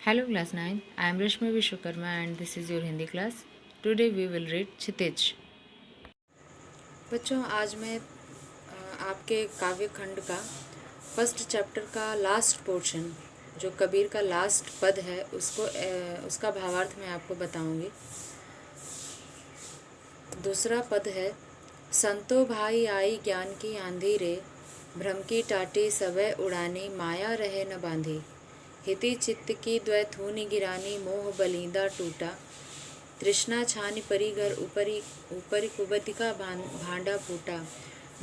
Hello class 9, I am Rashmi Vishwakarma and this is your Hindi class. Today we will read क्षितिज। बच्चों आज मैं आपके काव्य खंड का फर्स्ट चैप्टर का लास्ट पोर्शन जो कबीर का लास्ट पद है उसका भावार्थ मैं आपको बताऊंगी। दूसरा पद है, संतो भाई आई ज्ञान की आंधी रे, भ्रम की टाटी सवै उड़ानी, माया रहे न बांधी, हिति चित्त की द्वैथूनि गिरानी, मोह बलिंदा टूटा, तृष्णा छानी परी घर ऊपरी ऊपरी कुबति का भांडा फूटा,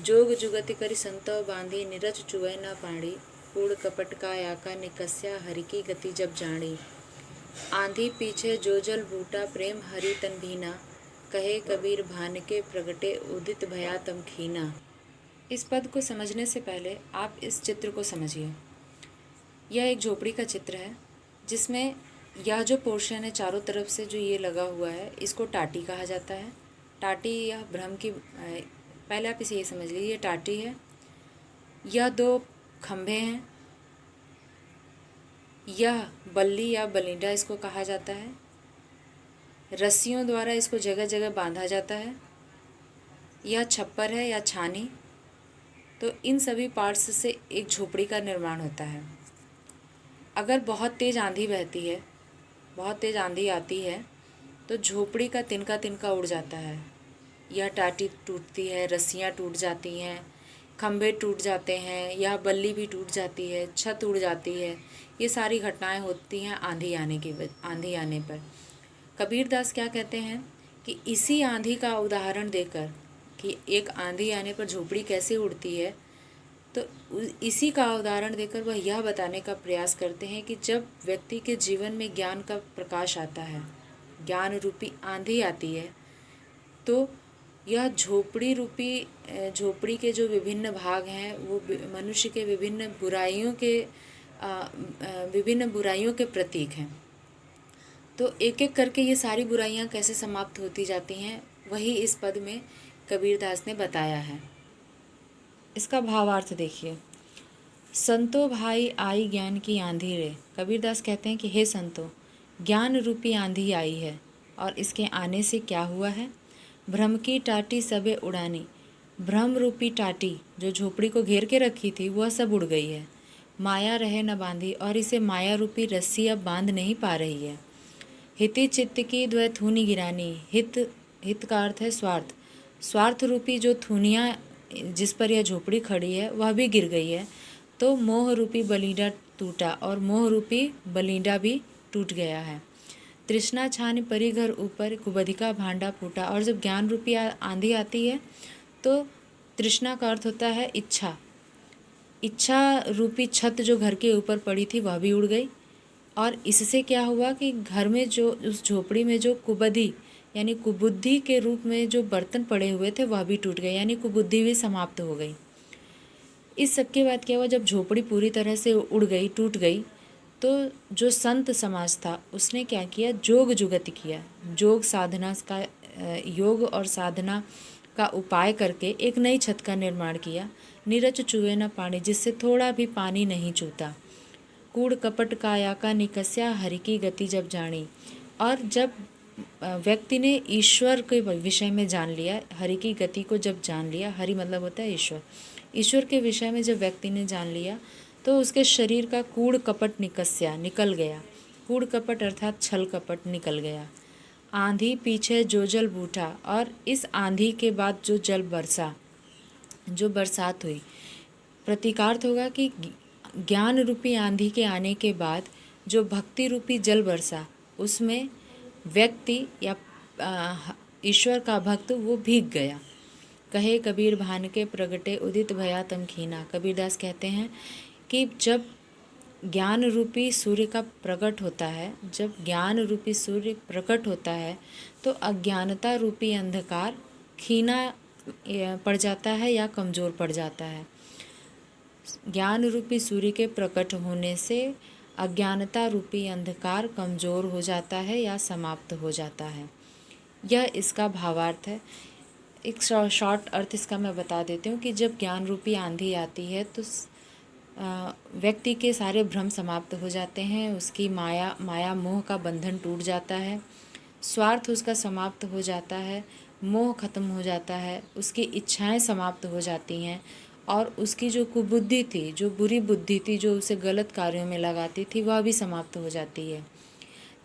जोग जुगति करी संतव बांधी, निरच चुवै न पाड़ी, कूड़ कपट का याका निकस्या, हरि की गति जब जानी, आंधी पीछे जो जल बूटा, प्रेम हरि तन भीना, कहे कबीर भान के प्रगटे, उदित भया तम खीना। इस पद को समझने से पहले आप इस चित्र को समझिए। यह एक झोपड़ी का चित्र है जिसमें यह जो पोर्शन है चारों तरफ से जो ये लगा हुआ है इसको टाटी कहा जाता है। टाटी या भ्रम की, पहले आप इसे ये समझ लीजिए, ये टाटी है। यह दो खंभे हैं। यह बल्ली या बलिंडा इसको कहा जाता है। रस्सियों द्वारा इसको जगह जगह बांधा जाता है। यह छप्पर है या छानी। तो इन सभी पार्ट्स से एक झोपड़ी का निर्माण होता है। अगर बहुत तेज़ आंधी बहती है, बहुत तेज़ आंधी आती है तो झोपड़ी का तिनका तिनका उड़ जाता है। यह टाटी टूटती है, रस्सियाँ टूट जाती हैं, खंभे टूट जाते हैं, यह बल्ली भी टूट जाती है, छत उड़ जाती है। ये सारी घटनाएं होती हैं आंधी आने पर। कबीरदास क्या कहते हैं कि इसी आंधी का उदाहरण देकर कि एक आंधी आने पर झोपड़ी कैसे उड़ती है, तो इसी का उदाहरण देकर वह यह बताने का प्रयास करते हैं कि जब व्यक्ति के जीवन में ज्ञान का प्रकाश आता है, ज्ञान रूपी आंधी आती है, तो यह झोपड़ी के जो विभिन्न भाग हैं वो मनुष्य के विभिन्न बुराइयों के प्रतीक हैं। तो एक एक करके ये सारी बुराइयां कैसे समाप्त होती जाती हैं वही इस पद में कबीरदास ने बताया है। इसका भावार्थ देखिए। संतो भाई आई ज्ञान की आंधी रे। कबीरदास कहते हैं कि हे संतो, ज्ञान रूपी आंधी आई है और इसके आने से क्या हुआ है। भ्रम की टाटी सबे उड़ानी। भ्रम रूपी टाटी जो झोपड़ी को घेर के रखी थी वह सब उड़ गई है। माया रहे न बांधी, और इसे माया रूपी रस्सी अब बांध नहीं पा रही है। हिति चित्त की द्वैथूनि गिरानी। हित का अर्थ है स्वार्थ। स्वार्थ रूपी जो थूनियाँ जिस पर यह झोपड़ी खड़ी है वह भी गिर गई है। तो मोह रूपी बलिंडा टूटा, और मोह रूपी बलिंडा भी टूट गया है। तृष्णा छान परी घर ऊपर, कुबधि का भांडा फूटा। और जब ज्ञान रूपी आंधी आती है तो तृष्णा का अर्थ होता है इच्छा। इच्छा रूपी छत जो घर के ऊपर पड़ी थी वह भी उड़ गई। और इससे क्या हुआ कि घर में जो उस झोपड़ी में जो कुबधि यानी कुबुद्धि के रूप में जो बर्तन पड़े हुए थे वह भी टूट गए, यानी कुबुद्धि भी समाप्त हो गई। इस सब के बाद क्या हुआ, जब झोपड़ी पूरी तरह से उड़ गई, टूट गई, तो जो संत समाज था उसने क्या किया, जोग जुगत किया। योग और साधना का उपाय करके एक नई छत का निर्माण किया। नीरज चूहे न पानी, जिससे थोड़ा भी पानी नहीं चूता। कूड़ कपट काया का निकस्या, हरि की गति जब जानी। और जब व्यक्ति ने ईश्वर के विषय में जान लिया, हरि की गति को जब जान लिया, हरि मतलब होता है ईश्वर, ईश्वर के विषय में जब व्यक्ति ने जान लिया तो उसके शरीर का कूड़ कपट निकल गया। कूड़ कपट अर्थात छल कपट निकल गया। आंधी पीछे जो जल बूटा, और इस आंधी के बाद जो जल बरसा, जो बरसात हुई, प्रतीकार्थ होगा कि ज्ञान रूपी आंधी के आने के बाद जो भक्ति रूपी जल बरसा उसमें व्यक्ति या ईश्वर का भक्त वो भीग गया। कहे कबीर भान के प्रगटे, उदित भया तम खीना। कबीरदास कहते हैं कि जब ज्ञान रूपी सूर्य का प्रकट होता है, जब ज्ञान रूपी सूर्य प्रकट होता है तो अज्ञानता रूपी अंधकार खीना पड़ जाता है या कमज़ोर पड़ जाता है। ज्ञान रूपी सूर्य के प्रकट होने से अज्ञानता रूपी अंधकार कमज़ोर हो जाता है या समाप्त हो जाता है। यह इसका भावार्थ है। एक शॉर्ट अर्थ इसका मैं बता देती हूँ कि जब ज्ञान रूपी आंधी आती है तो व्यक्ति के सारे भ्रम समाप्त हो जाते हैं, उसकी माया मोह का बंधन टूट जाता है, स्वार्थ उसका समाप्त हो जाता है, मोह खत्म हो जाता है, उसकी इच्छाएं समाप्त हो जाती हैं और उसकी जो कुबुद्धि थी, जो बुरी बुद्धि थी, जो उसे गलत कार्यों में लगाती थी, वह भी समाप्त हो जाती है।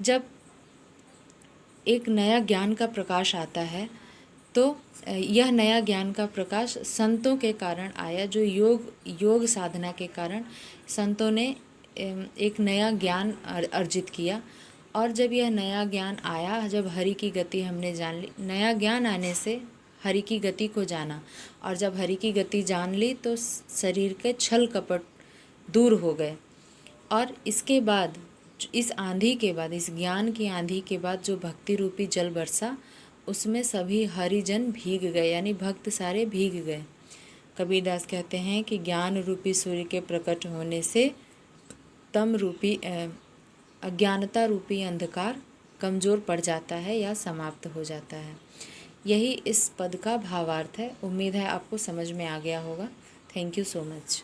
जब एक नया ज्ञान का प्रकाश आता है तो यह नया ज्ञान का प्रकाश संतों के कारण आया, जो योग साधना के कारण संतों ने एक नया ज्ञान अर्जित किया। और जब यह नया ज्ञान आया, जब हरि की गति हमने जान ली, नया ज्ञान आने से हरि की गति को जाना, और जब हरि की गति जान ली तो शरीर के छल कपट दूर हो गए। और इसके बाद, इस आंधी के बाद, इस ज्ञान की आंधी के बाद जो भक्ति रूपी जल बरसा, उसमें सभी हरिजन भीग गए, यानी भक्त सारे भीग गए। कबीरदास कहते हैं कि ज्ञान रूपी सूर्य के प्रकट होने से तम रूपी अज्ञानता रूपी अंधकार कमज़ोर पड़ जाता है या समाप्त हो जाता है। यही इस पद का भावार्थ है। उम्मीद है आपको समझ में आ गया होगा। Thank you so much.